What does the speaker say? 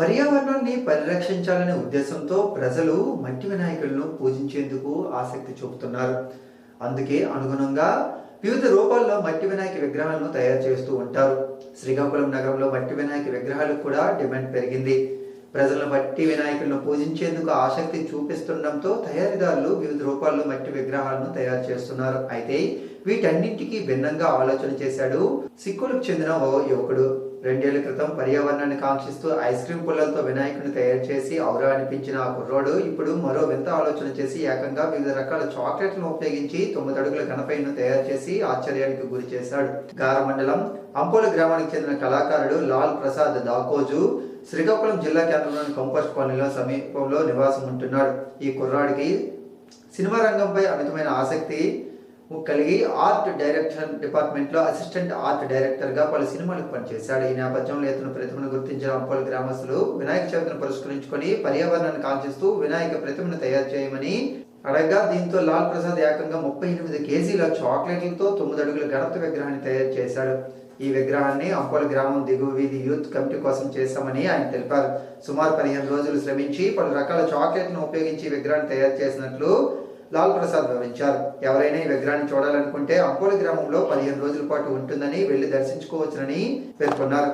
పర్యావరణాన్ని పరిరక్షించాలనే ఉద్దేశంతో ప్రజలు మట్టి వినాయకులను పూజించేందుకు ఆసక్తి చూపుతున్నారు. అందుకే అనుగుణంగా వివిధ రూపాల్లో మట్టి వినాయక విగ్రహాలను తయారు చేస్తూ ఉంటారు. శ్రీకాకుళం నగరంలో మట్టి వినాయక విగ్రహాలకు కూడా డిమాండ్ పెరిగింది. ప్రజలు మట్టి వినాయకులను పూజించేందుకు ఆసక్తి చూపిస్తుండటంతో తయారీదారులు వివిధ రూపాల్లో మట్టి విగ్రహాలను తయారు చేస్తున్నారు. అయితే వీటన్నింటికి భిన్నంగా ఆలోచన చేశాడు సిక్కులకు చెందిన ఓ యువకుడు. 2 ఏళ్ల క్రితం పర్యావరణాన్ని కాంక్షిస్తూ ఐస్ క్రీం పుల్లలతో వినాయకుడిని తయారు చేసి ఔరా అనిపించిన ఆ కుర్రోడు ఇప్పుడు మరో వింత ఆలోచన చేసి ఏకంగా వివిధ రకాల చాక్లెట్లను ఉపయోగించి 9 అడుగుల గణపయ్యను తయారు చేసి ఆశ్చర్యానికి గురి చేశాడు. గార మండలం అంపోల గ్రామానికి చెందిన కళాకారుడు లాల్ ప్రసాద్ దాకోజు శ్రీకాకుళం జిల్లా కేంద్రంలోని కంపోస్ట్ కాలనీలో సమీపంలో నివాసం ఉంటున్నాడు. ఈ కుర్రాడికి సినిమా రంగంపై అమితమైన ఆసక్తి కలిగి ఆర్ట్ డైరెక్షన్ డిపార్ట్మెంట్లో అసిస్టెంట్ ఆర్ట్ డైరెక్టర్గా పలు సినిమాలకు పనిచేశాడు. ఈ నేపథ్యంలో ఇతను ప్రతిమను గుర్తించిన అంపోల గ్రామస్తులు వినాయక చవితిని పురస్కరించుకొని పర్యావరణాన్ని కాంక్షిస్తూ వినాయక ప్రతిమను తయారు చేయమని అడగగా దీంతో లాల్ ప్రసాద్ ఏకంగా 38 కేజీల చాక్లెట్లతో 9 అడుగుల గణపతి విగ్రహాన్ని తయారు చేశాడు. ఈ విగ్రహాన్ని అంపోల గ్రామం దిగువ వీధి యూత్ కమిటీ కోసం చేశామని ఆయన తెలిపారు. సుమారు 15 రోజులు శ్రమించి పలు రకాల చాక్లెట్లను ఉపయోగించి విగ్రహాన్ని తయారు చేసినట్లు లాల్ ప్రసాద్ వివరించారు. ఎవరైనా ఈ విగ్రహాన్ని చూడాలనుకుంటే అంపోల గ్రామంలో 15 రోజుల పాటు ఉంటుందని వెళ్లి దర్శించుకోవచ్చునని పేర్కొన్నారు.